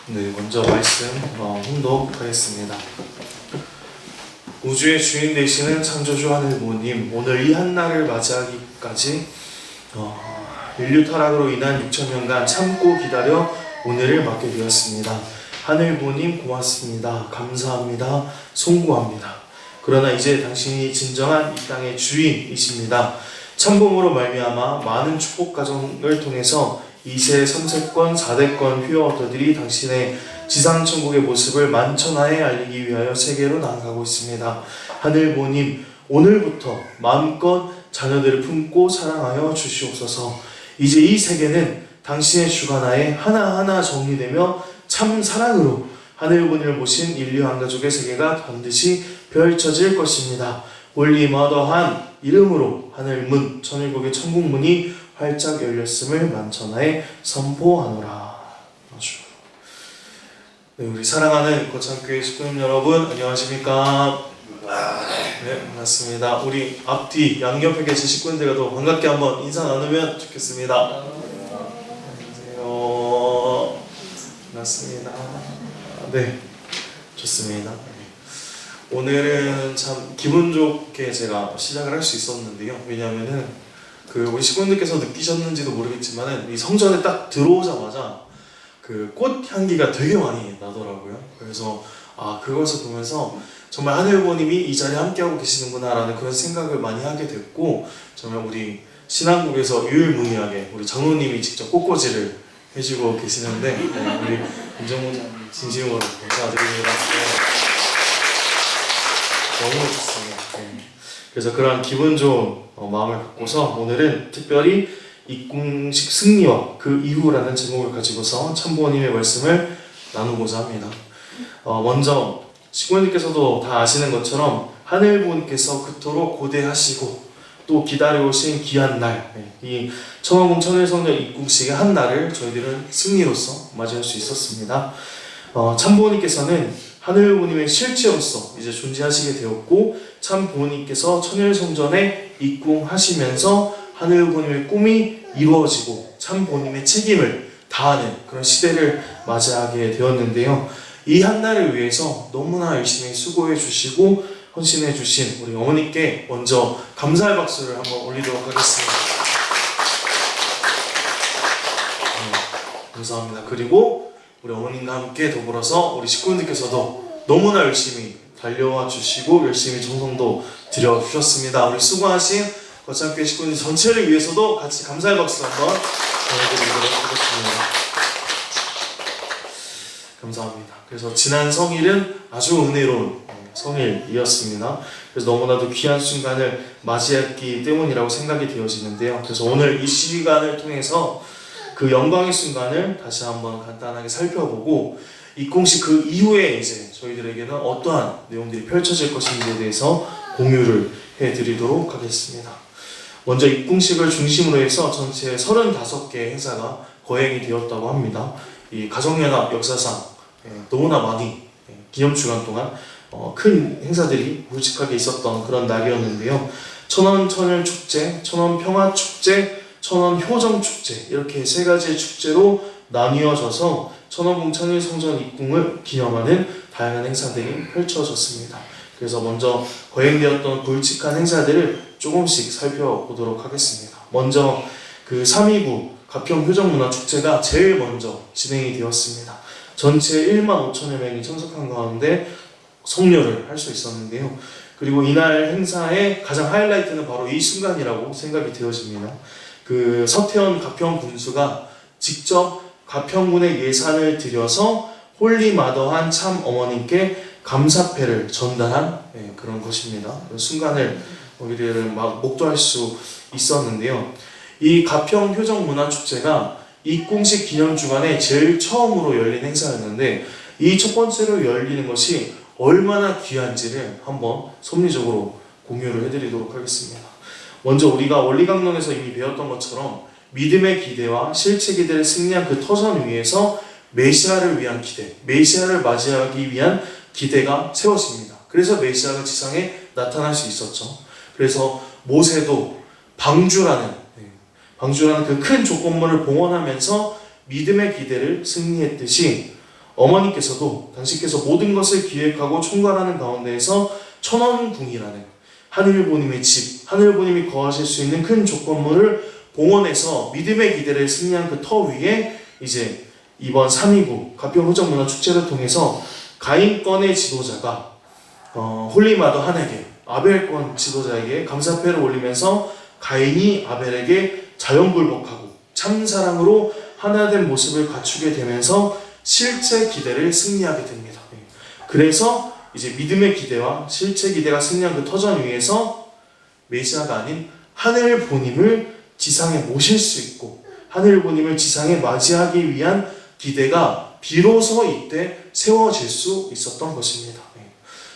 네, 먼저 말씀 홍독하겠습니다. 우주의 주인 되시는 창조주 하늘 부모님, 오늘 이 한날을 맞이하기까지 인류 타락으로 인한 6천년간 참고 기다려 오늘을 맞게 되었습니다. 하늘 부모님 고맙습니다. 감사합니다. 송구합니다. 그러나 이제 당신이 진정한 이 땅의 주인이십니다. 참봄으로 말미암아 많은 축복 가정을 통해서 2세, 3세권, 4대권 휘어어터들이 당신의 지상천국의 모습을 만천하에 알리기 위하여 세계로 나아가고 있습니다. 하늘 부모님, 오늘부터 마음껏 자녀들을 품고 사랑하여 주시옵소서. 이제 이 세계는 당신의 주관하에 하나하나 정리되며 참 사랑으로 하늘 부모님을 모신 인류 한 가족의 세계가 반드시 펼쳐질 것입니다. 홀리 머더한 이름으로 하늘문, 천일국의 천국문이 활짝 열렸음을 만천하에 선포하노라. 네, 우리 사랑하는 거창교회 식구님 여러분, 안녕하십니까? 네, 반갑습니다. 우리 앞뒤 양옆에 계신 식구님들과도 반갑게 한번 인사 나누면 좋겠습니다. 안녕하세요. 반갑습니다. 네, 좋습니다. 오늘은 참 기분 좋게 제가 시작을 할 수 있었는데요. 왜냐하면은 우리 식구님들께서 느끼셨는지도 모르겠지만은 이 성전에 딱 들어오자마자 그 꽃 향기가 되게 많이 나더라고요. 그래서 그것을 보면서 정말 하늘 부모님이 이 자리에 함께하고 계시는구나라는 그런 생각을 많이 하게 됐고, 정말 우리 신앙국에서 유일무이하게 우리 장로님이 직접 꽃꽂이를 해주고 계시는데, 우리 김정훈 진심으로 감사드립니다. 너무 좋습니다. 그래서 그런 기분 좋은 마음을 갖고서 오늘은 특별히 입궁식 승리와 그 이후라는 제목을 가지고서 참부모님의 말씀을 나누고자 합니다. 먼저 식구님께서도 다 아시는 것처럼 하늘 부모님께서 그토록 고대하시고 또 기다려오신 귀한 날, 이 청원궁 천일성전 입궁식의 한 날을 저희들은 승리로서 맞이할 수 있었습니다. 참부모님께서는 하늘 부모님의 실체로서 이제 존재하시게 되었고, 참 부모님께서 천일성전에 입궁하시면서 하늘 부모님의 꿈이 이루어지고 참 부모님의 책임을 다하는 그런 시대를 맞이하게 되었는데요. 이 한날을 위해서 너무나 열심히 수고해 주시고 헌신해 주신 우리 어머니께 먼저 감사의 박수를 한번 올리도록 하겠습니다. 감사합니다. 그리고 우리 어머님과 함께 더불어서 우리 식구분들께서도 너무나 열심히 달려와 주시고 열심히 정성도 들여주셨습니다. 우리 수고하신 거창교회 식구분 전체를 위해서도 같이 감사의 박수 한번 전해드리도록 하겠습니다. 감사합니다. 그래서 지난 성일은 아주 은혜로운 성일이었습니다. 그래서 너무나도 귀한 순간을 맞이했기 때문이라고 생각이 되어지는데요. 그래서 오늘 이 시간을 통해서 그 영광의 순간을 다시 한번 간단하게 살펴보고, 입궁식 그 이후에 이제 저희들에게는 어떠한 내용들이 펼쳐질 것인지에 대해서 공유를 해드리도록 하겠습니다. 먼저 입궁식을 중심으로 해서 전체 35개 행사가 거행이 되었다고 합니다. 이 가정연합 역사상 너무나 많이 기념주간 동안 큰 행사들이 굵직하게 있었던 그런 날이었는데요. 천원천일축제, 천원평화축제, 천원효정축제, 이렇게 세 가지의 축제로 나뉘어져서 천원궁 천일성전 입궁을 기념하는 다양한 행사들이 펼쳐졌습니다. 그래서 먼저 거행되었던 굵직한 행사들을 조금씩 살펴보도록 하겠습니다. 먼저 그 3.29 가평효정문화축제가 제일 먼저 진행이 되었습니다. 전체 15,000여 명이 참석한 가운데 성료를 할 수 있었는데요. 그리고 이날 행사의 가장 하이라이트는 바로 이 순간이라고 생각이 되어집니다. 그 서태원 가평 군수가 직접 가평군의 예산을 들여서 홀리마더한 참 어머님께 감사패를 전달한 그런 것입니다. 그 순간을 우리들은 막 목도할 수 있었는데요. 이 가평 효정문화축제가 입궁식 기념주간에 제일 처음으로 열린 행사였는데, 이 첫 번째로 열리는 것이 얼마나 귀한지를 한번 섭리적으로 공유를 해드리도록 하겠습니다. 먼저 우리가 원리강론에서 이미 배웠던 것처럼 믿음의 기대와 실체 기대를 승리한 그 터전 위에서 메시아를 위한 기대, 메시아를 맞이하기 위한 기대가 세워집니다. 그래서 메시아가 지상에 나타날 수 있었죠. 그래서 모세도 방주라는 그 큰 조건물을 봉헌하면서 믿음의 기대를 승리했듯이 어머니께서도 당신께서 모든 것을 기획하고 총괄하는 가운데에서 천원궁이라는 하늘부님의 집, 하늘부님이 거하실 수 있는 큰 조건물을 봉헌해서 믿음의 기대를 승리한 그 터 위에 이제 이번 3.29 가평흐정문화축제를 통해서 가인권의 지도자가 홀리마더 한에게 아벨권 지도자에게 감사패를 올리면서 가인이 아벨에게 자연불복하고 참사랑으로 하나된 모습을 갖추게 되면서 실제 기대를 승리하게 됩니다. 그래서 이제 믿음의 기대와 실제 기대가 승리한 그 터전 위에서 메시아가 아닌 하늘 보님을 지상에 모실 수 있고 하늘 보님을 지상에 맞이하기 위한 기대가 비로소 이때 세워질 수 있었던 것입니다.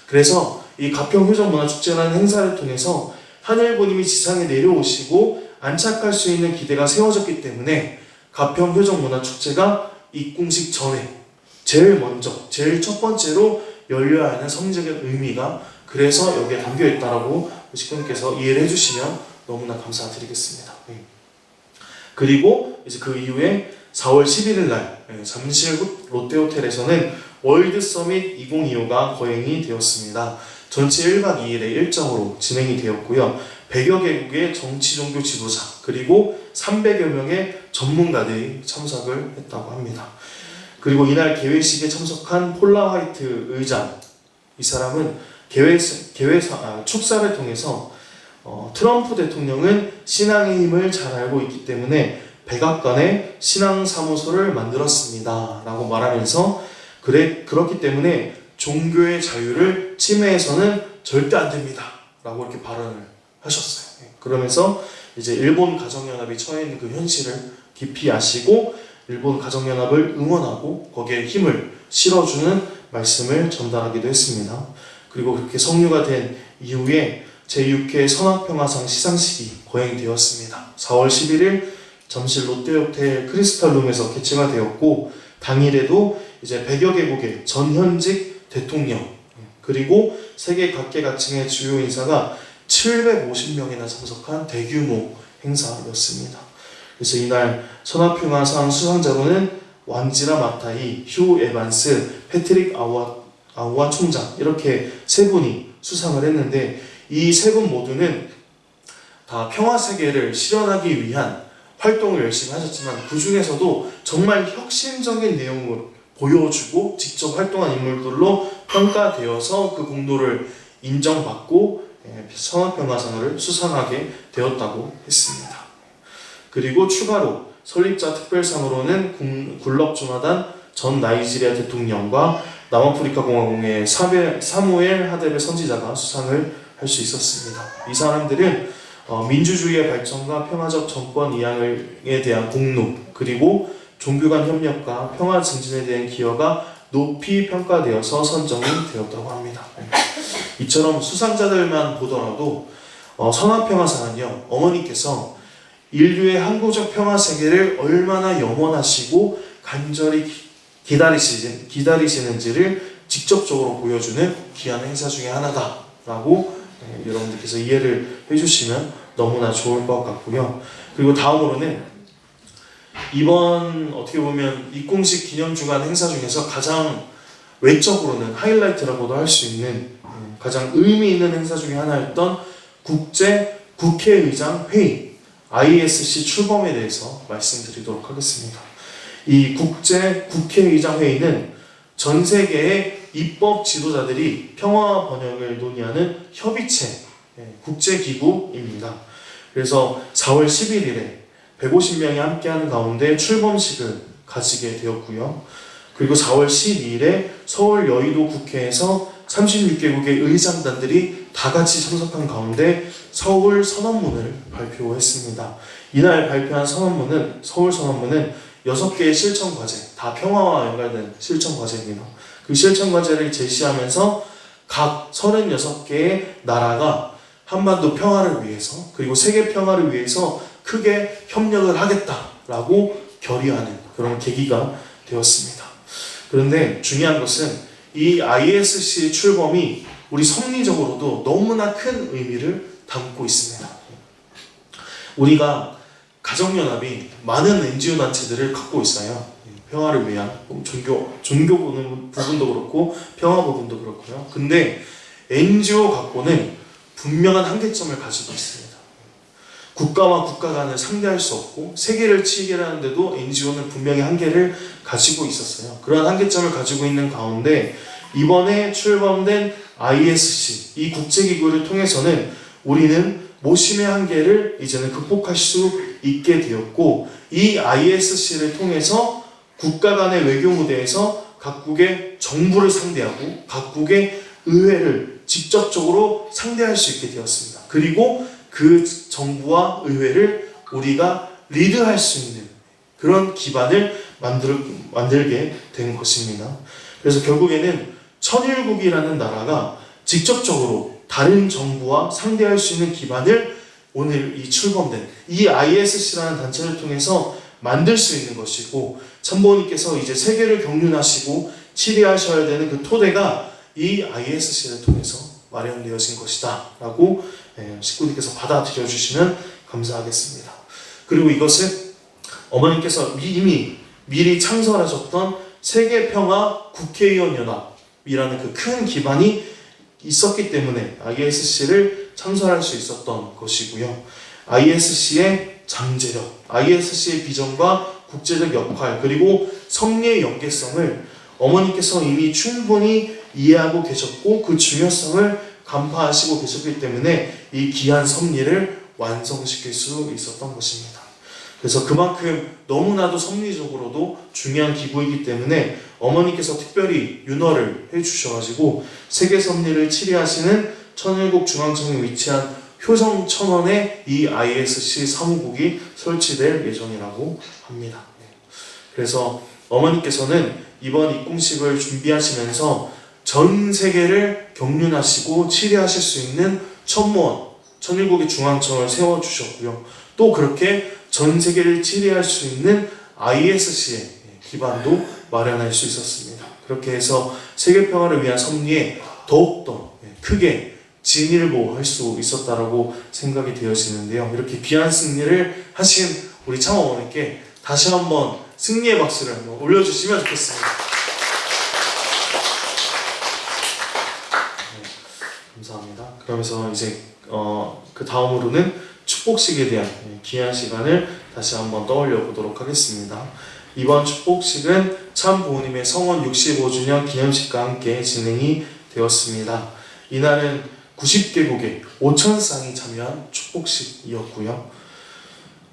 그래서 이 가평효정문화축제라는 행사를 통해서 하늘 보님이 지상에 내려오시고 안착할 수 있는 기대가 세워졌기 때문에 가평효정문화축제가 입궁식 전에 제일 첫 번째로 열려야 하는 성적인 의미가 그래서 여기에 담겨 있다라고 식구님께서 이해를 해주시면 너무나 감사드리겠습니다. 그리고 이제 그 이후에 4월 11일 날 잠실 롯데호텔에서는 월드 서밋 2025가 거행이 되었습니다. 전체 1박 2일의 일정으로 진행이 되었고요. 100여 개국의 정치 종교 지도자 그리고 300여 명의 전문가들이 참석을 했다고 합니다. 그리고 이날 개회식에 참석한 폴라 화이트 의장, 이 사람은 축사를 통해서 트럼프 대통령은 신앙의 힘을 잘 알고 있기 때문에 백악관에 신앙사무소를 만들었습니다 라고 말하면서 그렇기 때문에 종교의 자유를 침해해서는 절대 안 됩니다 라고 이렇게 발언을 하셨어요. 그러면서 이제 일본 가정연합이 처해 있는 그 현실을 깊이 아시고 일본 가정연합을 응원하고 거기에 힘을 실어주는 말씀을 전달하기도 했습니다. 그리고 그렇게 성류가 된 이후에 제6회 선악평화상 시상식이 거행되었습니다. 4월 11일 잠실 롯데호텔 크리스탈룸에서 개최가 되었고 당일에도 이제 100여 개국의 전현직 대통령 그리고 세계 각계각층의 주요 인사가 750명이나 참석한 대규모 행사였습니다. 그래서 이날 선악평화상 수상자로는 완지라 마타이, 휴 에반스, 패트릭 아우아 총장 이렇게 세 분이 수상을 했는데 이 세 분 모두는 다 평화세계를 실현하기 위한 활동을 열심히 하셨지만 그 중에서도 정말 혁신적인 내용을 보여주고 직접 활동한 인물들로 평가되어서 그 공로를 인정받고 선악평화상을 수상하게 되었다고 했습니다. 그리고 추가로 설립자 특별상으로는 굴럽 조나단 전 나이지리아 대통령과 남아프리카 공화국의 사무엘 하데베 선지자가 수상을 할 수 있었습니다. 이 사람들은 민주주의의 발전과 평화적 정권 이양에 대한 공로 그리고 종교 간 협력과 평화 증진에 대한 기여가 높이 평가되어서 선정이 되었다고 합니다. 이처럼 수상자들만 보더라도 선악평화상은요 어머니께서 인류의 항구적 평화세계를 얼마나 염원하시고 간절히 기다리시는지를 직접적으로 보여주는 귀한 행사 중에 하나다라고 여러분들께서 이해를 해주시면 너무나 좋을 것 같고요. 그리고 다음으로는 이번 어떻게 보면 입궁식 기념주간 행사 중에서 가장 외적으로는 하이라이트라고도 할 수 있는 가장 의미 있는 행사 중에 하나였던 국제 국회의장 회의 ISC 출범에 대해서 말씀드리도록 하겠습니다. 이 국제 국회의장 회의는 전 세계의 입법 지도자들이 평화 번영을 논의하는 협의체 국제기구입니다. 그래서 4월 11일에 150명이 함께하는 가운데 출범식을 가지게 되었고요. 그리고 4월 12일에 서울 여의도 국회에서 36개국의 의장단들이 다 같이 참석한 가운데 서울 선언문을 발표했습니다. 이날 발표한 서울 선언문은 6개의 실천 과제, 다 평화와 연관된 실천 과제입니다. 그 실천 과제를 제시하면서 각 36개의 나라가 한반도 평화를 위해서 그리고 세계 평화를 위해서 크게 협력을 하겠다라고 결의하는 그런 계기가 되었습니다. 그런데 중요한 것은 이 ISC 출범이 우리 섭리적으로도 너무나 큰 의미를 담고 있습니다. 우리가 가정연합이 많은 NGO 단체들을 갖고 있어요. 평화를 위한 종교 부분도 그렇고 평화 부분도 그렇고요. 근데 NGO 갖고는 분명한 한계점을 가지고 있습니다. 국가와 국가 간을 상대할 수 없고 세계를 치게하는데도 NGO는 분명히 한계를 가지고 있었어요. 그런 한계점을 가지고 있는 가운데 이번에 출범된 ISC, 이 국제기구를 통해서는 우리는 모심의 한계를 이제는 극복할 수 있게 되었고, 이 ISC를 통해서 국가 간의 외교 무대에서 각국의 정부를 상대하고 각국의 의회를 직접적으로 상대할 수 있게 되었습니다. 그리고 그 정부와 의회를 우리가 리드할 수 있는 그런 기반을 만들게 된 것입니다. 그래서 결국에는 천일국이라는 나라가 직접적으로 다른 정부와 상대할 수 있는 기반을 오늘 이 출범된 이 ISC라는 단체를 통해서 만들 수 있는 것이고, 참모님께서 이제 세계를 경륜하시고 치리하셔야 되는 그 토대가 이 ISC를 통해서 마련되어진 것이다 라고 식구님께서 받아들여 주시면 감사하겠습니다. 그리고 이것은 어머님께서 이미 미리 창설하셨던 세계평화 국회의원 연합이라는 그 큰 기반이 있었기 때문에 ISC를 창설할 수 있었던 것이고요. ISC의 잠재력, ISC의 비전과 국제적 역할, 그리고 섭리의 연계성을 어머니께서 이미 충분히 이해하고 계셨고 그 중요성을 간파하시고 계셨기 때문에 이 귀한 섭리를 완성시킬 수 있었던 것입니다. 그래서 그만큼 너무나도 섭리적으로도 중요한 기구이기 때문에 어머니께서 특별히 윤허를 해주셔가지고 세계 섭리를 치리하시는 천일국 중앙청에 위치한 효성천원에 이 ISC 사무국이 설치될 예정이라고 합니다. 그래서 어머니께서는 이번 입궁식을 준비하시면서 전 세계를 경륜하시고 치리하실 수 있는 천무원, 천일국의 중앙청을 세워주셨고요. 또 그렇게 전 세계를 치리할 수 있는 ISC의 기반도 마련할 수 있었습니다. 그렇게 해서 세계 평화를 위한 섭리에 더욱더 크게 진일보할 수 있었다라고 생각이 되어지는데요. 이렇게 귀한 승리를 하신 우리 참어머니께 다시 한번 승리의 박수를 한번 올려주시면 좋겠습니다. 네, 감사합니다. 그러면서 이제 그 다음으로는 축복식에 대한 귀한 시간을 다시 한번 떠올려 보도록 하겠습니다. 이번 축복식은 참 부모님의 성원 65주년 기념식과 함께 진행이 되었습니다. 이날은 90개국의 5,000쌍이 참여한 축복식이었고요.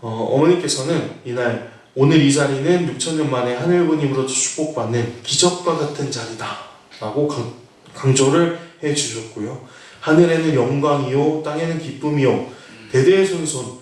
어머니께서는 이날 오늘 이 자리는 6,000년 만에 하늘부님으로 축복받는 기적과 같은 자리다 라고 강조를 해주셨고요. 하늘에는 영광이요 땅에는 기쁨이요 대대손손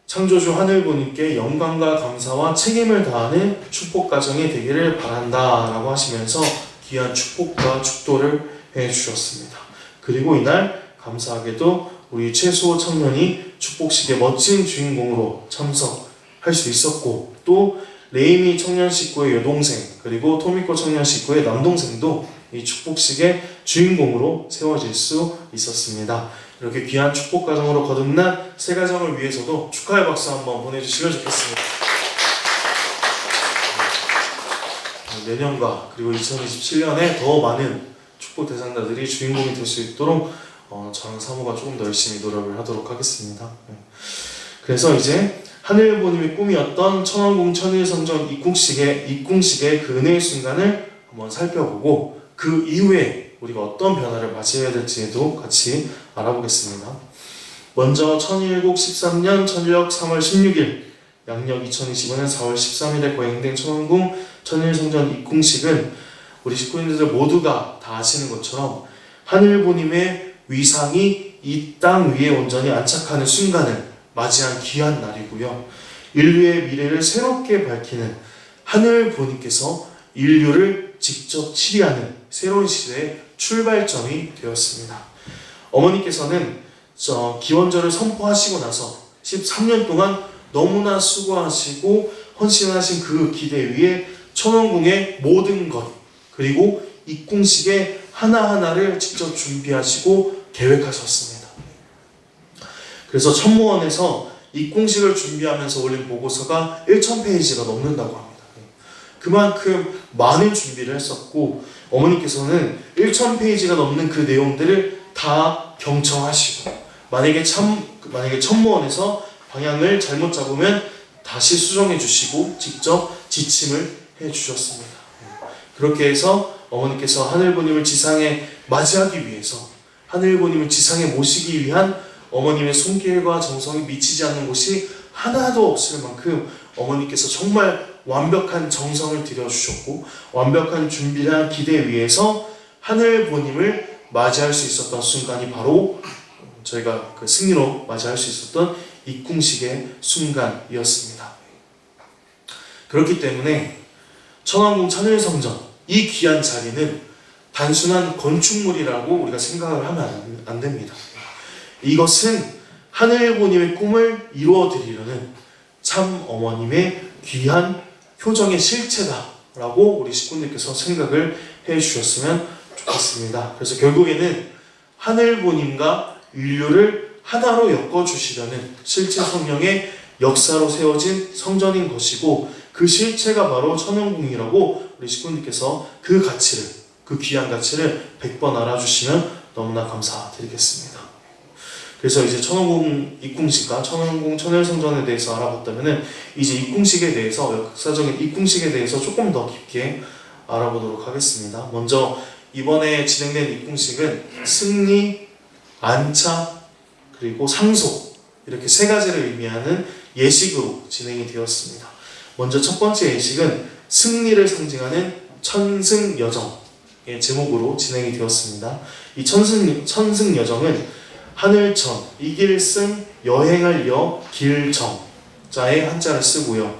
창조주 하늘부님께 영광과 감사와 책임을 다하는 축복 가정이 되기를 바란다 라고 하시면서 귀한 축복과 축도를 해주셨습니다. 그리고 이날 감사하게도 우리 최수호 청년이 축복식의 멋진 주인공으로 참석할 수 있었고, 또 레이미 청년 식구의 여동생 그리고 토미코 청년 식구의 남동생도 이 축복식의 주인공으로 세워질 수 있었습니다. 이렇게 귀한 축복 가정으로 거듭난 세 가정을 위해서도 축하의 박수 한번 보내주시면 좋겠습니다. 내년과 그리고 2027년에 더 많은 축복 대상자들이 주인공이 될 수 있도록 저랑 사모가 조금 더 열심히 노력을 하도록 하겠습니다. 그래서 이제 하늘부님의 꿈이었던 천왕궁 천일성전 입궁식의 그 은혜의 순간을 한번 살펴보고 그 이후에 우리가 어떤 변화를 맞이해야 될지도 같이 알아보겠습니다. 먼저 천일국 13년 천일역 3월 16일 양력 2025년 4월 13일에 거행된 천왕궁 천일성전 입궁식은 우리 식구인들 모두가 다 아시는 것처럼 하늘부님의 위상이 이 땅 위에 온전히 안착하는 순간을 맞이한 귀한 날이고요. 인류의 미래를 새롭게 밝히는 하늘부님께서 인류를 직접 치리하는 새로운 시대의 출발점이 되었습니다. 어머니께서는 기원절을 선포하시고 나서 13년 동안 너무나 수고하시고 헌신하신 그 기대 위에 천왕궁의 모든 것 그리고 입궁식의 하나하나를 직접 준비하시고 계획하셨습니다. 그래서 천무원에서 입궁식을 준비하면서 올린 보고서가 1,000페이지가 넘는다고 합니다. 그만큼 많은 준비를 했었고 어머니께서는 1000페이지가 넘는 그 내용들을 다 경청하시고 만약에 천무원에서 방향을 잘못 잡으면 다시 수정해 주시고 직접 지침을 해 주셨습니다. 그렇게 해서 어머니께서 하늘부님을 지상에 맞이하기 위해서 하늘부님을 지상에 모시기 위한 어머님의 손길과 정성이 미치지 않는 곳이 하나도 없을 만큼 어머니께서 정말 완벽한 정성을 들여주셨고 완벽한 준비한 기대 위에서 하늘부님을 맞이할 수 있었던 순간이 바로 저희가 그 승리로 맞이할 수 있었던 입궁식의 순간이었습니다. 그렇기 때문에 천왕궁 천일성전 이 귀한 자리는 단순한 건축물이라고 우리가 생각을 하면 안 됩니다. 이것은 하늘부님의 꿈을 이루어드리려는 참 어머님의 귀한 효정의 실체다라고 우리 식구님께서 생각을 해주셨으면 좋겠습니다. 그래서 결국에는 하늘부님과 인류를 하나로 엮어주시려는 실체 성령의 역사로 세워진 성전인 것이고 그 실체가 바로 천왕궁이라고 우리 식구님께서 그 가치를, 그 귀한 가치를 100번 알아주시면 너무나 감사드리겠습니다. 그래서 이제 천왕궁 입궁식과 천왕궁 천일성전에 대해서 알아봤다면은 이제 입궁식에 대해서 역사적인 입궁식에 대해서 조금 더 깊게 알아보도록 하겠습니다. 먼저 이번에 진행된 입궁식은 승리, 안착, 그리고 상속 이렇게 세 가지를 의미하는 예식으로 진행이 되었습니다. 먼저 첫 번째 예식은 승리를 상징하는 천승여정의 제목으로 진행이 되었습니다. 이 천승여정은 하늘천, 이길승, 여행할 여, 길정 자의 한자를 쓰고요.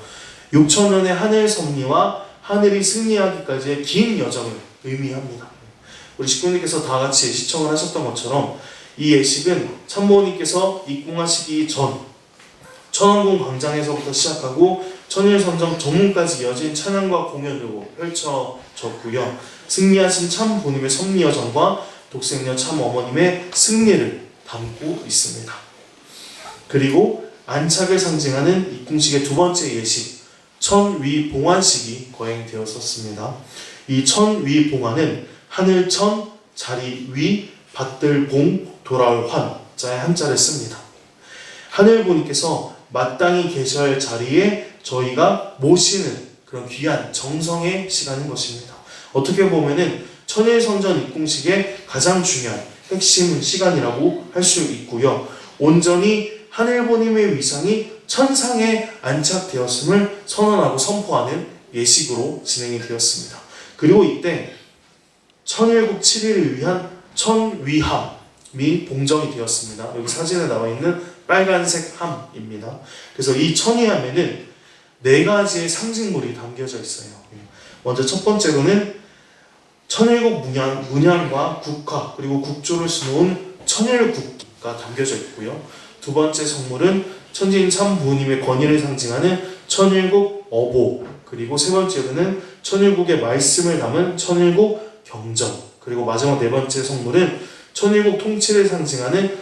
6천년의 하늘 섭리와 하늘이 승리하기까지의 긴 여정을 의미합니다. 우리 식구님께서 다 같이 시청을 하셨던 것처럼 이 예식은 참모님께서 입궁하시기 전 천왕궁 광장에서부터 시작하고 천일성전 정문까지 이어진 찬양과 공연으로 펼쳐졌고요. 승리하신 참 부님의 섭리여정과 독생녀 참 어머님의 승리를 담고 있습니다. 그리고 안착을 상징하는 입궁식의 두 번째 예식, 천위봉환식이 거행되었었습니다. 이 천위봉환은 하늘천, 자리 위, 받들 봉, 돌아올 환자의 한자를 씁니다. 하늘부님께서 마땅히 계셔야 자리에 저희가 모시는 그런 귀한 정성의 시간인 것입니다. 어떻게 보면은 천일성전 입궁식의 가장 중요한 핵심 시간이라고 할 수 있고요. 온전히 하늘부님의 위상이 천상에 안착되었음을 선언하고 선포하는 예식으로 진행이 되었습니다. 그리고 이때 천일국 7일을 위한 천위함이 봉정이 되었습니다. 여기 사진에 나와 있는 빨간색 함입니다. 그래서 이 천위함에는 네 가지의 상징물이 담겨져 있어요. 먼저 첫 번째로는 천일국 문양과 국화 그리고 국조를 수놓은 천일국가 담겨져 있고요. 두 번째 성물은 천진 참부님의 권위를 상징하는 천일국 어보, 그리고 세 번째로는 천일국의 말씀을 담은 천일국 경전, 그리고 마지막 네 번째 성물은 천일국 통치를 상징하는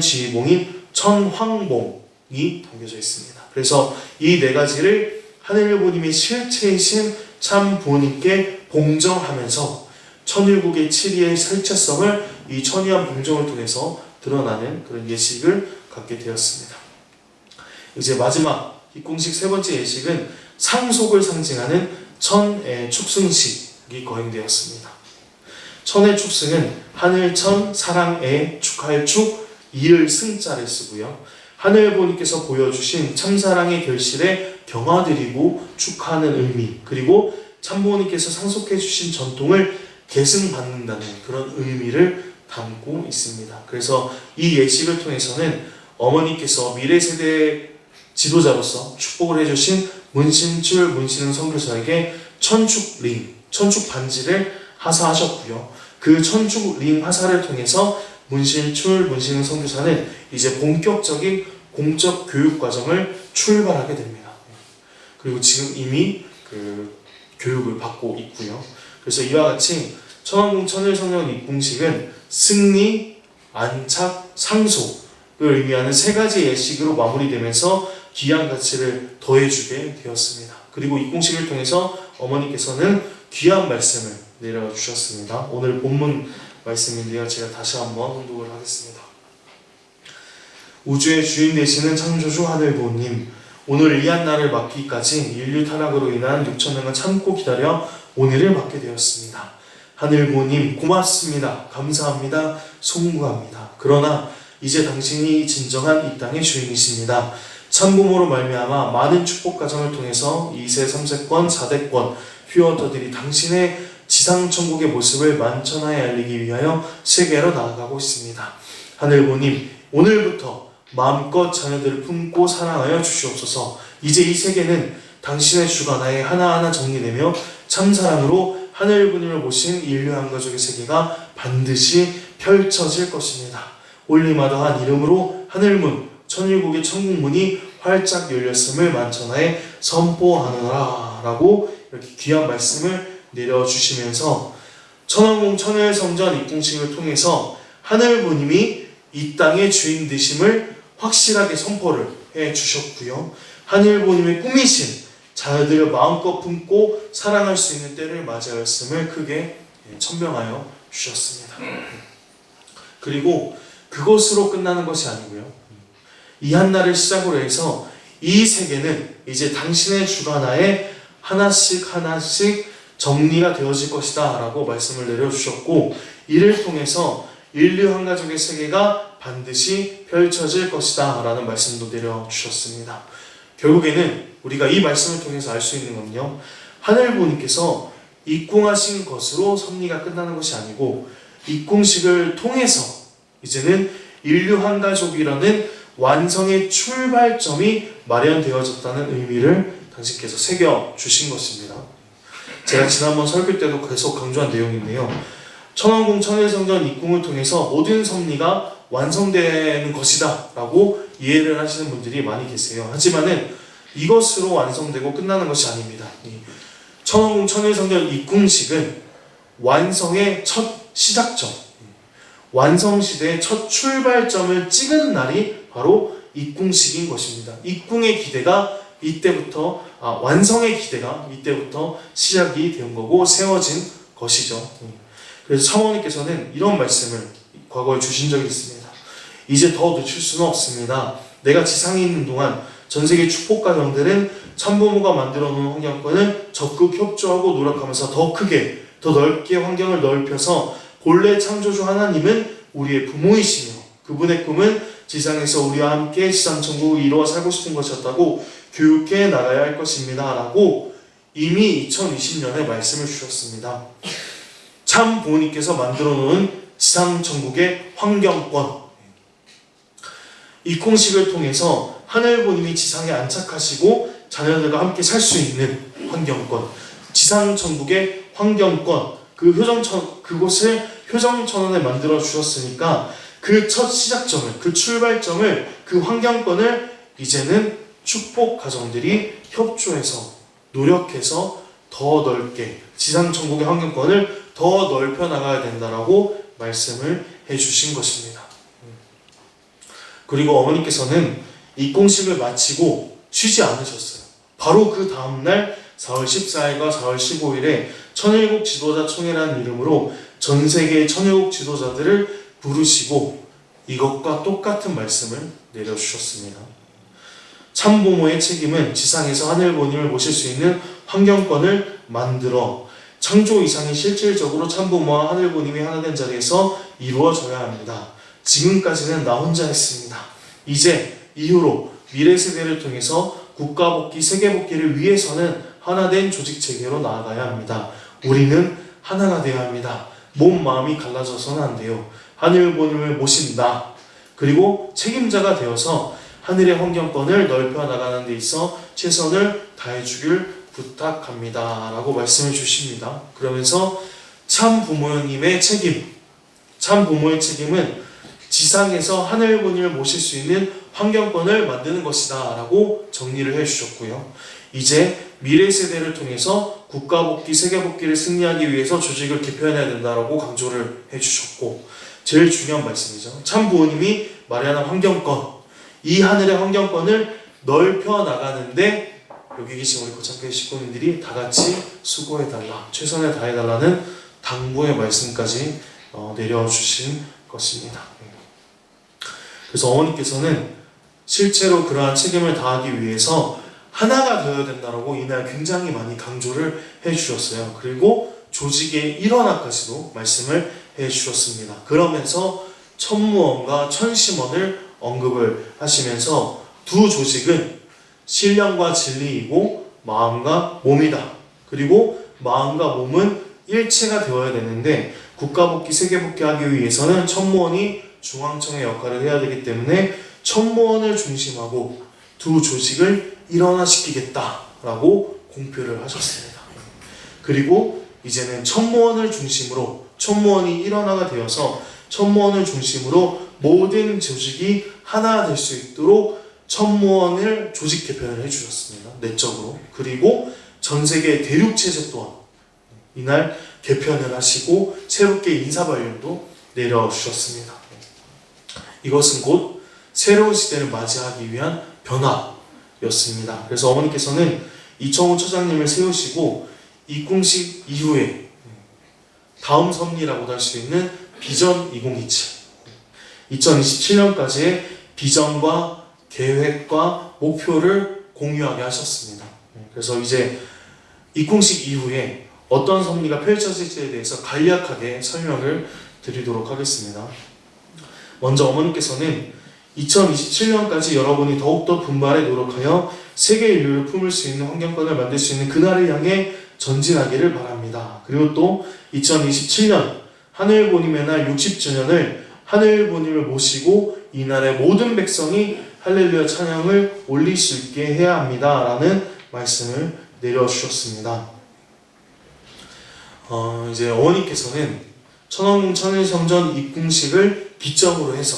지휘봉인 천황봉이 담겨져 있습니다. 그래서 이 네 가지를 하늘부님의 실체이신 참 부모님께 봉정하면서 천일국의 7위의 실체성을 이 천위함 봉정을 통해서 드러나는 그런 예식을 갖게 되었습니다. 이제 마지막 입궁식 세 번째 예식은 상속을 상징하는 천의 축승식이 거행되었습니다. 천의 축승은 하늘천, 사랑의, 축할 축, 이을 승자를 쓰고요. 하늘부님께서 보여주신 참사랑의 결실에 경화드리고 축하하는 의미, 그리고 참부모님께서 상속해 주신 전통을 계승받는다는 그런 의미를 담고 있습니다. 그래서 이 예식을 통해서는 어머니께서 미래 세대의 지도자로서 축복을 해주신 문신출, 문신흥 선교사에게 천축링, 천축반지를 하사하셨고요. 그 천축링 하사를 통해서 문신출, 문신흥 선교사는 이제 본격적인 공적 교육 과정을 출발하게 됩니다. 그리고 지금 이미 그 교육을 받고 있고요. 그래서 이와 같이 천왕궁 천일성전 입궁식은 승리, 안착, 상속을 의미하는 세 가지 예식으로 마무리되면서 귀한 가치를 더해주게 되었습니다. 그리고 이 공식을 통해서 어머니께서는 귀한 말씀을 내려주셨습니다. 오늘 본문 말씀인데요. 제가 다시 한번 혼독을 하겠습니다. 우주의 주인 되시는 창조주 하늘 부모님, 오늘 이 한날을 맞기까지 인류 타락으로 인한 6천년을 참고 기다려 오늘을 맞게 되었습니다. 하늘 부모님 고맙습니다. 감사합니다. 송구합니다. 그러나 이제 당신이 진정한 이 땅의 주인이십니다. 참부모로 말미암아 많은 축복 가정을 통해서 2세, 3세권, 4대권 휘어터들이 당신의 지상천국의 모습을 만천하에 알리기 위하여 세계로 나아가고 있습니다. 하늘 부모님, 오늘부터 마음껏 자녀들을 품고 사랑하여 주시옵소서. 이제 이 세계는 당신의 주관하에 하나하나 정리되며 참사랑으로 하늘 부모님을 모신 인류 한 가족의 세계가 반드시 펼쳐질 것입니다. 올리마다한 이름으로 하늘문, 천일국의 천국문이 활짝 열렸음을 만천하에 선포하노라 라고 이렇게 귀한 말씀을 내려주시면서 천왕궁 천일성전 입궁식을 통해서 하늘 부모님이 이 땅의 주인 되심을 확실하게 선포를 해주셨고요. 하늘 부모님의 꿈이신 자녀들을 마음껏 품고 사랑할 수 있는 때를 맞이하였음을 크게 천명하여 주셨습니다. 그리고 그것으로 끝나는 것이 아니고요. 이 한날을 시작으로 해서 이 세계는 이제 당신의 주관하에 하나씩 하나씩 정리가 되어질 것이다 라고 말씀을 내려주셨고, 이를 통해서 인류 한 가족의 세계가 반드시 펼쳐질 것이다 라는 말씀도 내려주셨습니다. 결국에는 우리가 이 말씀을 통해서 알 수 있는 건요, 하늘 부모님께서 입궁하신 것으로 섭리가 끝나는 것이 아니고 입궁식을 통해서 이제는 인류 한 가족이라는 완성의 출발점이 마련되어졌다는 의미를 당신께서 새겨주신 것입니다. 제가 지난번 설교 때도 계속 강조한 내용인데요. 천왕궁 천일성전 입궁을 통해서 모든 섭리가 완성되는 것이다 라고 이해를 하시는 분들이 많이 계세요. 하지만은 이것으로 완성되고 끝나는 것이 아닙니다. 천왕궁 천일성전 입궁식은 완성의 첫 시작점, 완성시대의 첫 출발점을 찍은 날이 바로 입궁식인 것입니다. 입궁의 기대가 이때부터, 완성의 기대가 이때부터 시작이 된 거고 세워진 것이죠. 그래서 사모님께서는 이런 말씀을 과거에 주신 적이 있습니다. 이제 더 늦출 수는 없습니다. 내가 지상에 있는 동안 전 세계 축복 가정들은 참부모가 만들어 놓은 환경권을 적극 협조하고 노력하면서 더 크게, 더 넓게 환경을 넓혀서 본래 창조주 하나님은 우리의 부모이시며 그분의 꿈은 지상에서 우리와 함께 지상천국을 이루어 살고 싶은 것이었다고 교육해 나가야 할 것입니다 라고 이미 2020년에 말씀을 주셨습니다. 참 부모님께서 만들어 놓은 지상천국의 환경권, 입궁식을 통해서 하늘 부모님이 지상에 안착하시고 자녀들과 함께 살 수 있는 환경권, 지상천국의 환경권, 그곳을 효정천원에 만들어 주셨으니까 그 첫 시작점을, 그 출발점을, 그 환경권을 이제는 축복 가정들이 협조해서 노력해서 더 넓게 지상천국의 환경권을 더 넓혀 나가야 된다라고 말씀을 해주신 것입니다. 그리고 어머니께서는 입궁식을 마치고 쉬지 않으셨어요. 바로 그 다음날 4월 14일과 4월 15일에 천일국 지도자 총회라는 이름으로 전 세계의 천일국 지도자들을 부르시고 이것과 똑같은 말씀을 내려주셨습니다. 참부모의 책임은 지상에서 하늘 부모님을 모실 수 있는 환경권을 만들어 창조 이상이 실질적으로 참부모와 하늘 부모님이 하나 된 자리에서 이루어져야 합니다. 지금까지는 나 혼자 했습니다. 이제 이후로 미래 세대를 통해서 국가복귀, 세계복귀를 위해서는 하나된 조직체계로 나아가야 합니다. 우리는 하나가 되어야 합니다. 몸, 마음이 갈라져서는 안 돼요. 하늘 부모님을 모신 나, 그리고 책임자가 되어서 하늘의 환경권을 넓혀 나가는 데 있어 최선을 다해주길 부탁합니다 라고 말씀을 주십니다. 그러면서 참 부모님의 책임은 지상에서 하늘 부모님을 모실 수 있는 환경권을 만드는 것이다 라고 정리를 해주셨고요. 이제 미래 세대를 통해서 국가복귀, 세계복귀를 승리하기 위해서 조직을 개편해야 된다라고 강조를 해주셨고, 제일 중요한 말씀이죠. 참 부모님이 마련한 환경권, 이 하늘의 환경권을 넓혀 나가는데 여기 계신 우리 고창교회 식구님들이 다 같이 수고해달라, 최선을 다해달라는 당부의 말씀까지 내려주신 것입니다. 그래서 어머니께서는 실제로 그러한 책임을 다하기 위해서 하나가 되어야 된다라고 이날 굉장히 많이 강조를 해주셨어요. 그리고 조직의 일원화까지도 말씀을 해주셨습니다. 그러면서 천무원과 천심원을 언급을 하시면서 두 조직은 신령과 진리이고 마음과 몸이다. 그리고 마음과 몸은 일체가 되어야 되는데 국가복귀, 세계복귀 하기 위해서는 천무원이 중앙청의 역할을 해야 되기 때문에 천무원을 중심하고 두 조직을 일원화시키겠다라고 공표를 하셨습니다. 그리고 이제는 천무원을 중심으로 천무원이 일원화가 되어서 천무원을 중심으로 모든 조직이 하나 될 수 있도록 천무원을 조직 개편을 해주셨습니다. 내적으로. 그리고 전 세계 대륙체제 또한 이날 개편을 하시고 새롭게 인사발령도 내려주셨습니다. 이것은 곧 새로운 시대를 맞이하기 위한 변화였습니다. 그래서 어머니께서는 이청호 처장님을 세우시고 입궁식 이후에 다음 섭리라고도 할 수 있는 비전 2027, 2027년까지의 비전과 계획과 목표를 공유하게 하셨습니다. 그래서 이제 입궁식 이후에 어떤 섭리가 펼쳐질지에 대해서 간략하게 설명을 드리도록 하겠습니다. 먼저 어머니께서는 2027년까지 여러분이 더욱더 분발해 노력하여 세계 인류를 품을 수 있는 환경권을 만들 수 있는 그날을 향해 전진하기를 바랍니다. 그리고 또 2027년 하늘보님의 날 60주년을 하늘보님을 모시고 이날의 모든 백성이 할렐루야 찬양을 올릴 수 있게 해야 합니다. 라는 말씀을 내려주셨습니다. 이제 어머니께서는 천왕궁 천일성전 입궁식을 기점으로 해서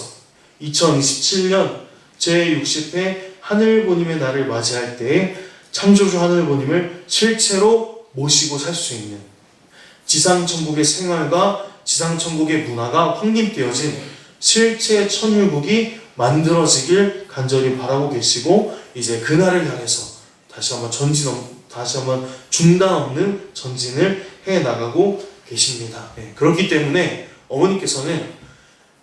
2027년 제60회 하늘보님의 날을 맞이할 때에 창조주 하늘보님을 실체로 모시고 살 수 있는 지상천국의 생활과 지상천국의 문화가 확립되어진 실체 천유국이 만들어지길 간절히 바라고 계시고 이제 그날을 향해서 다시 한번 중단 없는 전진을 해 나가고 계십니다. 그렇기 때문에 어머니께서는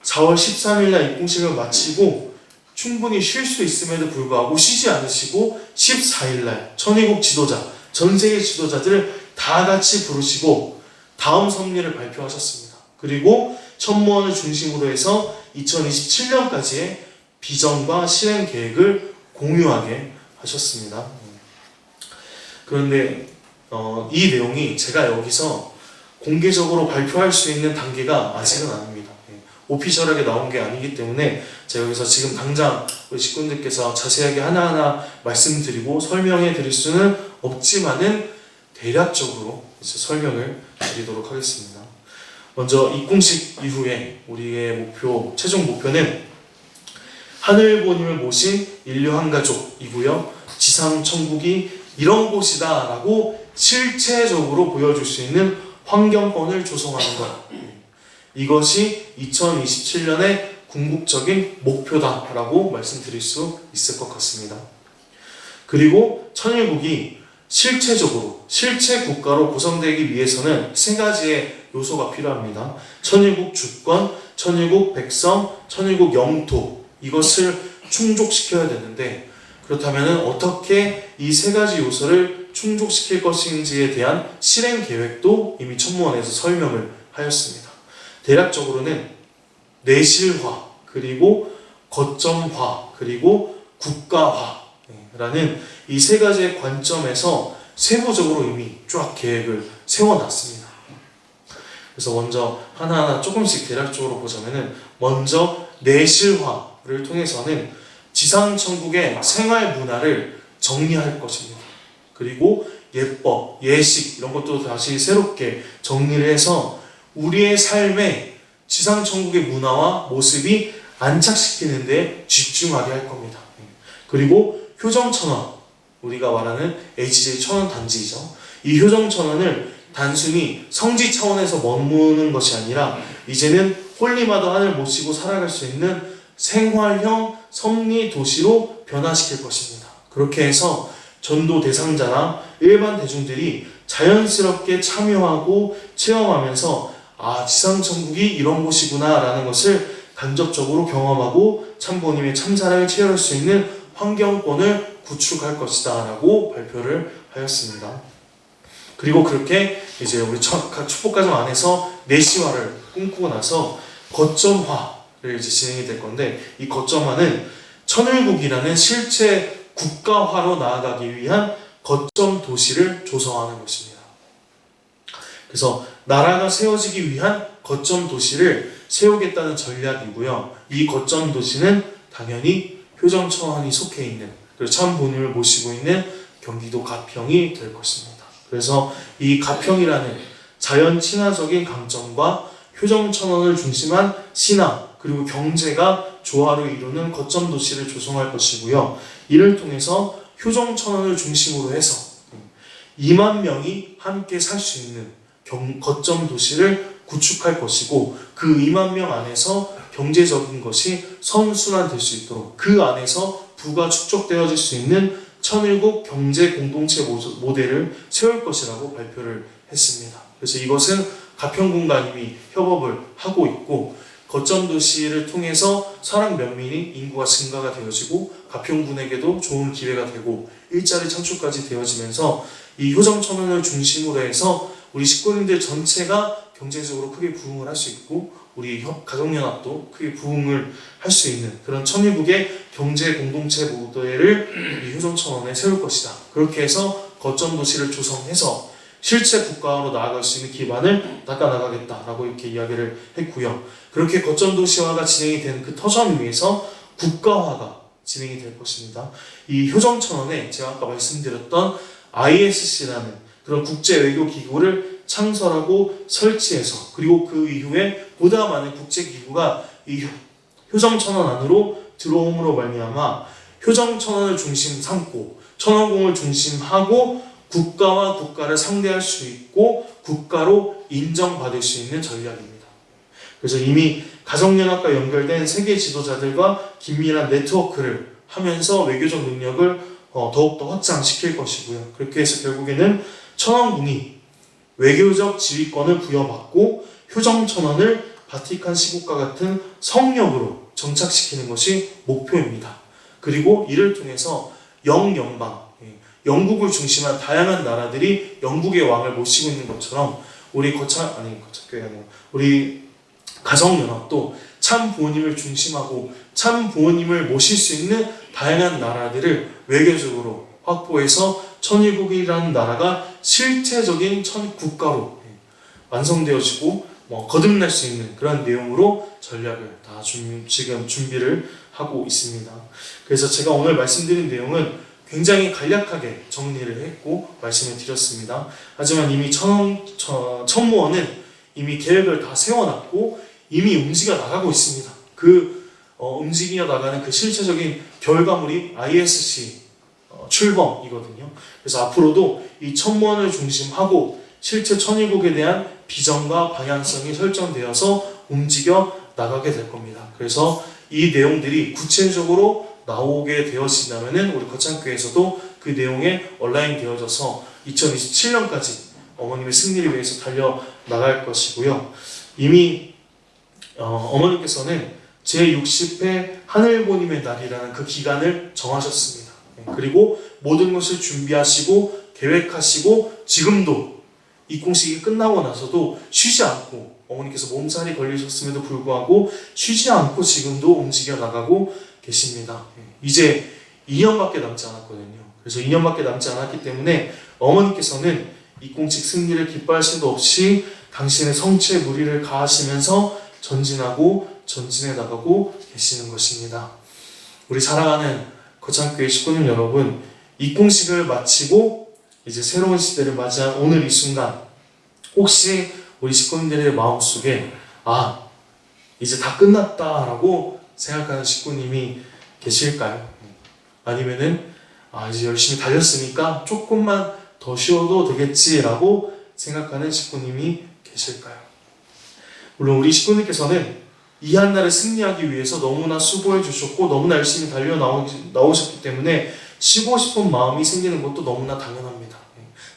4월 13일 날 입궁식을 마치고 충분히 쉴 수 있음에도 불구하고 쉬지 않으시고 14일 날 천의국 지도자, 전 세계 지도자들을 다 같이 부르시고 다음 섭리를 발표하셨습니다. 그리고 천무원을 중심으로 해서 2027년까지의 비전과 실행 계획을 공유하게 하셨습니다. 그런데 이 내용이 제가 여기서 공개적으로 발표할 수 있는 단계가 아직은 아닙니다. 오피셜하게 나온 게 아니기 때문에 제가 여기서 지금 당장 우리 식구들께서 자세하게 하나하나 말씀드리고 설명해 드릴 수는 없지만은 대략적으로 이제 설명을 드리도록 하겠습니다. 먼저 입궁식 이후에 우리의 최종 목표는 하늘보님을 모신 인류 한 가족이고요. 지상 천국이 이런 곳이다 라고 실체적으로 보여줄 수 있는 환경권을 조성하는 것. 이것이 2027년의 궁극적인 목표다라고 말씀드릴 수 있을 것 같습니다. 그리고 천일국이 실체적으로 실체 국가로 구성되기 위해서는 세 가지의 요소가 필요합니다. 천일국 주권, 천일국 백성, 천일국 영토, 이것을 충족시켜야 되는데 그렇다면 어떻게 이 세 가지 요소를 충족시킬 것인지에 대한 실행 계획도 이미 천무원에서 설명을 하였습니다. 대략적으로는 내실화, 그리고 거점화, 그리고 국가화라는 이 세 가지의 관점에서 세부적으로 이미 쫙 계획을 세워놨습니다. 그래서 먼저 하나하나 조금씩 대략적으로 보자면은 먼저 내실화를 통해서는 지상천국의 생활 문화를 정리할 것입니다. 그리고 예법, 예식 이런 것도 다시 새롭게 정리를 해서 우리의 삶에 지상천국의 문화와 모습이 안착시키는 데 집중하게 할 겁니다. 그리고 효정천원, 우리가 말하는 HJ 천원 단지이죠. 이 효정천원을 단순히 성지 차원에서 머무는 것이 아니라 이제는 홀리마더 하늘 모시고 살아갈 수 있는 생활형 섭리 도시로 변화시킬 것입니다. 그렇게 해서 전도 대상자나 일반 대중들이 자연스럽게 참여하고 체험하면서 지상천국이 이런 곳이구나 라는 것을 간접적으로 경험하고 참부모님의 참사랑을 체험할 수 있는 환경권을 구축할 것이다 라고 발표를 하였습니다. 그리고 그렇게 이제 우리 축복가정 안에서 내시화를 꿈꾸고 나서 거점화를 이제 진행이 될 건데, 이 거점화는 천일국이라는 실제 국가화로 나아가기 위한 거점 도시를 조성하는 것입니다. 그래서 나라가 세워지기 위한 거점 도시를 세우겠다는 전략이고요. 이 거점 도시는 당연히 효정천원이 속해 있는, 그리고 참부모님을 모시고 있는 경기도 가평이 될 것입니다. 그래서 이 가평이라는 자연 친화적인 강점과 효정천원을 중심한 신화 그리고 경제가 조화를 이루는 거점 도시를 조성할 것이고요. 이를 통해서 효정천원을 중심으로 해서 2만 명이 함께 살 수 있는 거점 도시를 구축할 것이고, 그 2만 명 안에서 경제적인 것이 선순환될 수 있도록 그 안에서 부가 축적되어질 수 있는 천일국 경제 공동체 모델을 세울 것이라고 발표를 했습니다. 그래서 이것은 가평군과 이미 협업을 하고 있고, 거점 도시를 통해서 사람 면밀히 인구가 증가가 되어지고 가평군에게도 좋은 기회가 되고 일자리 창출까지 되어지면서 이 효정천원을 중심으로 해서 우리 식구님들 전체가 경제적으로 크게 부흥을 할 수 있고 우리 가정연합도 크게 부흥을 할 수 있는 그런 천일국의 경제 공동체 모델을 이 효정천원에 세울 것이다. 그렇게 해서 거점 도시를 조성해서 실제 국가로 나아갈 수 있는 기반을 닦아나가겠다라고 이렇게 이야기를 했고요. 그렇게 거점 도시화가 진행이 되는 그 터전 위에서 국가화가 진행이 될 것입니다. 이 효정천원에 제가 아까 말씀드렸던 ISC라는 그런 국제 외교 기구를 창설하고 설치해서, 그리고 그 이후에 보다 많은 국제 기구가 이 효정천원 안으로 들어옴으로 말미암아 효정천원을 중심 삼고 천원궁을 중심하고 국가와 국가를 상대할 수 있고 국가로 인정받을 수 있는 전략입니다. 그래서 이미 가정연합과 연결된 세계 지도자들과 긴밀한 네트워크를 하면서 외교적 능력을 더욱더 확장시킬 것이고요. 그렇게 해서 결국에는 천원궁이 외교적 지휘권을 부여받고 효정천원을 바티칸 시국과 같은 성역으로 정착시키는 것이 목표입니다. 그리고 이를 통해서 영연방, 영국을 중심한 다양한 나라들이 영국의 왕을 모시고 있는 것처럼 우리 우리 가정연합도 참 부모님을 중심하고 참 부모님을 모실 수 있는 다양한 나라들을 외교적으로 확보해서 천일국이라는 나라가 실체적인 국가로 완성되어지고 거듭날 수 있는 그런 내용으로 전략을 다 지금 준비를 하고 있습니다. 그래서 제가 오늘 말씀드린 내용은 굉장히 간략하게 정리를 했고 말씀을 드렸습니다. 하지만 이미 천무원은 이미 계획을 다 세워놨고 이미 움직여 나가고 있습니다. 움직여 나가는 그 실체적인 결과물이 ISC 출범이거든요. 그래서 앞으로도 이 천무원을 중심하고 실제 천일국에 대한 비전과 방향성이 설정되어서 움직여 나가게 될 겁니다. 그래서 이 내용들이 구체적으로 나오게 되어진다면은 우리 거창교회에서도 그 내용에 온라인 되어져서 2027년까지 어머님의 승리를 위해서 달려 나갈 것이고요. 이미 어머님께서는 제60회 하늘보님의 날이라는 그 기간을 정하셨습니다. 그리고 모든 것을 준비하시고 계획하시고 지금도 입궁식이 끝나고 나서도 쉬지 않고 어머니께서 몸살이 걸리셨음에도 불구하고 쉬지 않고 지금도 움직여 나가고 계십니다. 이제 2년밖에 남지 않았거든요. 그래서 2년밖에 남지 않았기 때문에 어머니께서는 입궁식 승리를 기뻐할 도 없이 당신의 성취의 무리를 가하시면서 전진해 나가고 계시는 것입니다. 우리 사랑하는 거창교회 식구님 여러분, 입궁식을 마치고 이제 새로운 시대를 맞이한 오늘 이 순간, 혹시 우리 식구님들의 마음속에 이제 다 끝났다라고 생각하는 식구님이 계실까요? 아니면은 이제 열심히 달렸으니까 조금만 더 쉬어도 되겠지라고 생각하는 식구님이 계실까요? 물론 우리 식구님께서는 이 한 날을 승리하기 위해서 너무나 수고해 주셨고 너무나 열심히 달려 나오셨기 때문에 쉬고 싶은 마음이 생기는 것도 너무나 당연합니다.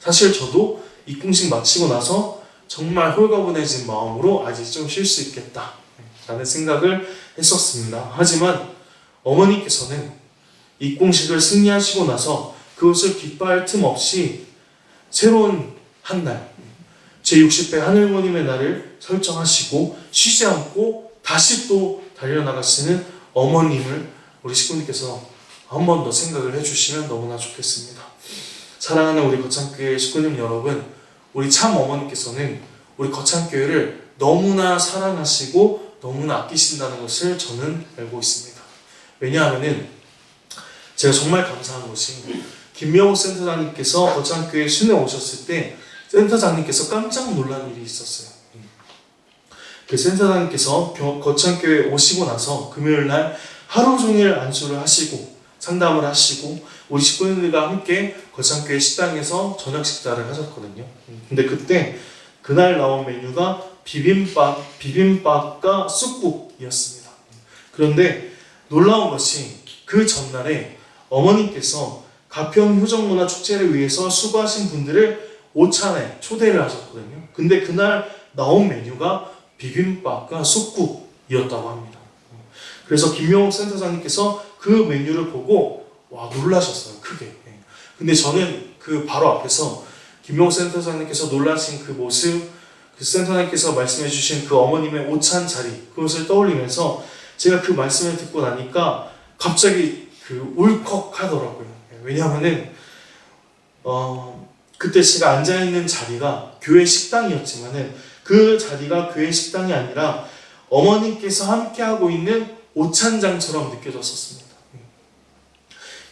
사실 저도 입궁식 마치고 나서 정말 홀가분해진 마음으로 이제 좀 쉴 수 있겠다 라는 생각을 했었습니다. 하지만 어머니께서는 입궁식을 승리하시고 나서 그것을 기뻐할 틈 없이 새로운 한 날, 제60회 하늘모님의 날을 설정하시고 쉬지 않고 다시 또 달려나가시는 어머님을 우리 식구님께서 한 번 더 생각을 해주시면 너무나 좋겠습니다. 사랑하는 우리 거창교회 식구님 여러분, 우리 참 어머니께서는 우리 거창교회를 너무나 사랑하시고 너무나 아끼신다는 것을 저는 알고 있습니다. 왜냐하면 제가 정말 감사한 것이 김명호 센터장님께서 거창교회 순회 오셨을 때 센터장님께서 깜짝 놀란 일이 있었어요. 그 센터장님께서 거창교회 오시고 나서 금요일날 하루 종일 안수를 하시고 상담을 하시고 우리 식구들과 함께 거창교회 식당에서 저녁 식사를 하셨거든요. 근데 그날 나온 메뉴가 비빔밥과 쑥국이었습니다. 그런데 놀라운 것이 그 전날에 어머님께서 가평 효정문화축제를 위해서 수고하신 분들을 오찬에 초대를 하셨거든요. 근데 그날 나온 메뉴가 비빔밥과 쑥국이었다고 합니다. 그래서 김명옥 센터장님께서 그 메뉴를 보고 놀라셨어요. 크게. 근데 저는 그 바로 앞에서 김명옥 센터장님께서 놀라신 그 모습, 그 센터장님께서 말씀해 주신 그 어머님의 오찬 자리, 그것을 떠올리면서 제가 그 말씀을 듣고 나니까 갑자기 울컥하더라고요. 왜냐하면은 그때 제가 앉아있는 자리가 교회 식당이었지만은 그 자리가 교회 식당이 아니라 어머님께서 함께하고 있는 오찬장처럼 느껴졌었습니다.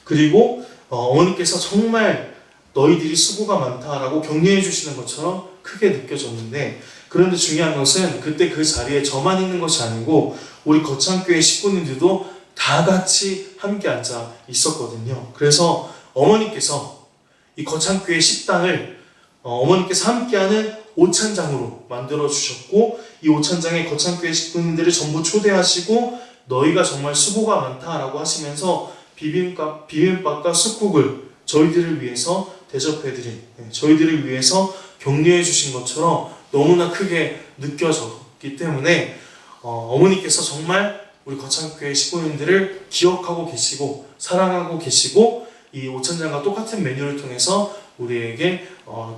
그리고 어머님께서 정말 너희들이 수고가 많다라고 격려해 주시는 것처럼 크게 느껴졌는데, 그런데 중요한 것은 그때 그 자리에 저만 있는 것이 아니고 우리 거창교회 식구님들도 다 같이 함께 앉아 있었거든요. 그래서 어머니께서 이 거창교회 식당을 어머니께서 함께하는 오찬장으로 만들어 주셨고, 이 오찬장에 거창교회 식구님들을 전부 초대하시고 너희가 정말 수고가 많다라고 하시면서 비빔밥과 쑥국을 저희들을 위해서 대접해드린, 저희들을 위해서 격려해 주신 것처럼 너무나 크게 느껴졌기 때문에 어머니께서 정말 우리 거창교회 식구님들을 기억하고 계시고 사랑하고 계시고 이 오찬장과 똑같은 메뉴를 통해서 우리에게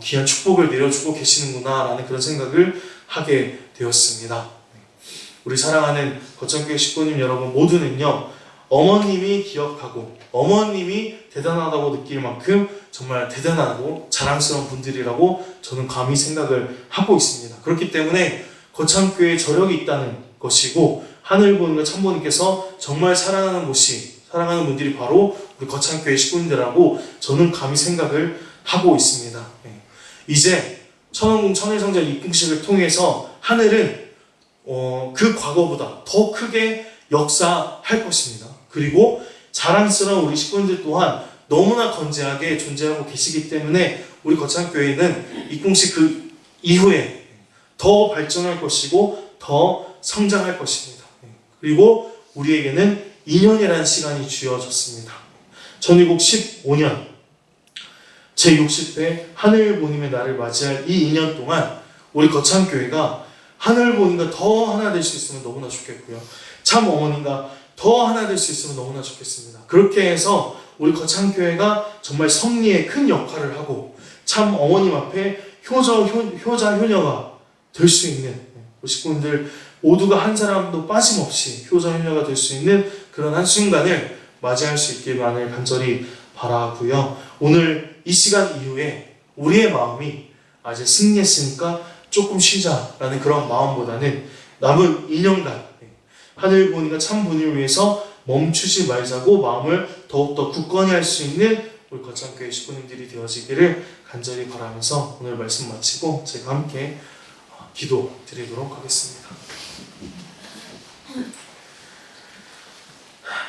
귀한 축복을 내려주고 계시는구나 라는 그런 생각을 하게 되었습니다. 우리 사랑하는 거창교회 식구님 여러분 모두는요, 어머님이 기억하고 어머님이 대단하다고 느낄 만큼 정말 대단하고 자랑스러운 분들이라고 저는 감히 생각을 하고 있습니다. 그렇기 때문에 거창교회에 저력이 있다는 것이고 하늘보님과 참보님께서 정말 사랑하는 분들이 바로 우리 거창교회 식구님들하고 저는 감히 생각을 하고 있습니다. 이제 천원궁 천일성전 입궁식을 통해서 하늘은 그 과거보다 더 크게 역사할 것입니다. 그리고 자랑스러운 우리 식구님들 또한 너무나 건재하게 존재하고 계시기 때문에 우리 거창교회는 입궁식 그 이후에 더 발전할 것이고 더 성장할 것입니다. 그리고 우리에게는 2년이라는 시간이 주어졌습니다. 전위국 15년 제60회 하늘보님의 날을 맞이할 이 2년 동안 우리 거창교회가 하늘보님과 더 하나 될 수 있으면 너무나 좋겠고요. 참 어머님과 더 하나 될 수 있으면 너무나 좋겠습니다. 그렇게 해서 우리 거창교회가 정말 섭리에 큰 역할을 하고 참 어머님 앞에 효자 효녀가 될 수 있는 우리 식구분들 모두가 한 사람도 빠짐없이 효자 효녀가 될 수 있는 그런 한순간을 맞이할 수 있기만을 간절히 바라고요. 오늘 이 시간 이후에 우리의 마음이 이제 승리했으니까 조금 쉬자라는 그런 마음보다는 남은 2년간 하늘보님과 참보님을 위해서 멈추지 말자고 마음을 더욱더 굳건히 할 수 있는 우리 거창교회 식구님들이 되어지기를 간절히 바라면서 오늘 말씀 마치고 제가 함께 기도 드리도록 하겠습니다.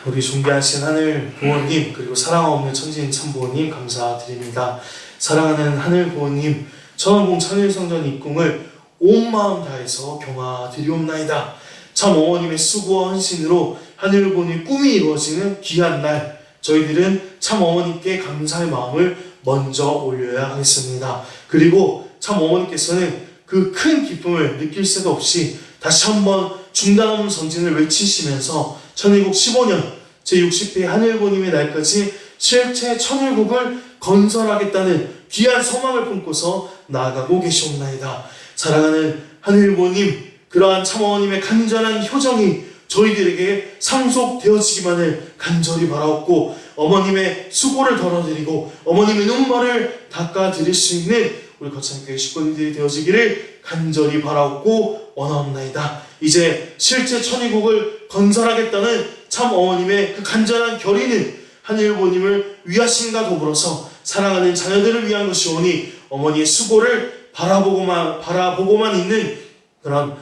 우리 존귀하신 하늘 부모님, 그리고 사랑 없는 천지인 참부모님 감사드립니다. 사랑하는 하늘 부모님, 천원궁 천일성전 입궁을 온 마음 다해서 경화드리옵나이다. 참 어머님의 수고와 헌신으로 하늘보니 꿈이 이루어지는 귀한 날, 저희들은 참 어머님께 감사의 마음을 먼저 올려야 하겠습니다. 그리고 참 어머님께서는 그 큰 기쁨을 느낄 새도 없이 다시 한번 중단 없는 전진을 외치시면서 천일국 15년 제60회 하늘보님의 날까지 실제 천일국을 건설하겠다는 귀한 소망을 품고서 나아가고 계시옵나이다. 사랑하는 하늘보님, 그러한 참어머님의 간절한 효정이 저희들에게 상속되어지기만을 간절히 바라옵고, 어머님의 수고를 덜어드리고 어머님의 눈물을 닦아드릴 수 있는 우리 거창교회 식구님들이 되어지기를 간절히 바라옵고 원하옵나이다. 이제 실제 천의국을 건설하겠다는 참 어머님의 그 간절한 결의는 하늘보님을 위하심과 더불어서 사랑하는 자녀들을 위한 것이오니, 어머니의 수고를 바라보고만 있는 그런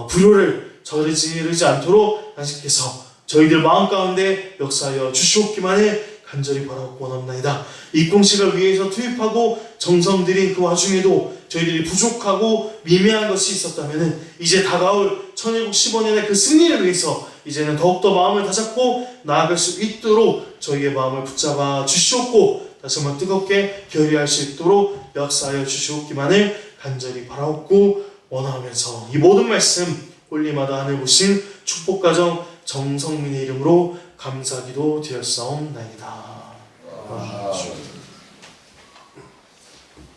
불효를 저지르지 않도록 당신께서 저희들 마음 가운데 역사하여 주시옵기만을 간절히 바라옵고 원합나이다. 이 공식을 위해서 투입하고 정성 들인 그 와중에도 저희들이 부족하고 미미한 것이 있었다면 이제 다가올 천일국 15년의 그 승리를 위해서 이제는 더욱더 마음을 다잡고 나아갈 수 있도록 저희의 마음을 붙잡아 주시옵고, 다시 한번 뜨겁게 결의할 수 있도록 역사하여 주시옵기만을 간절히 바라옵고 원하면서 이 모든 말씀 홀리마다 하늘 보신 축복가정 정성민의 이름으로 감사기도 드렸사옵나이다.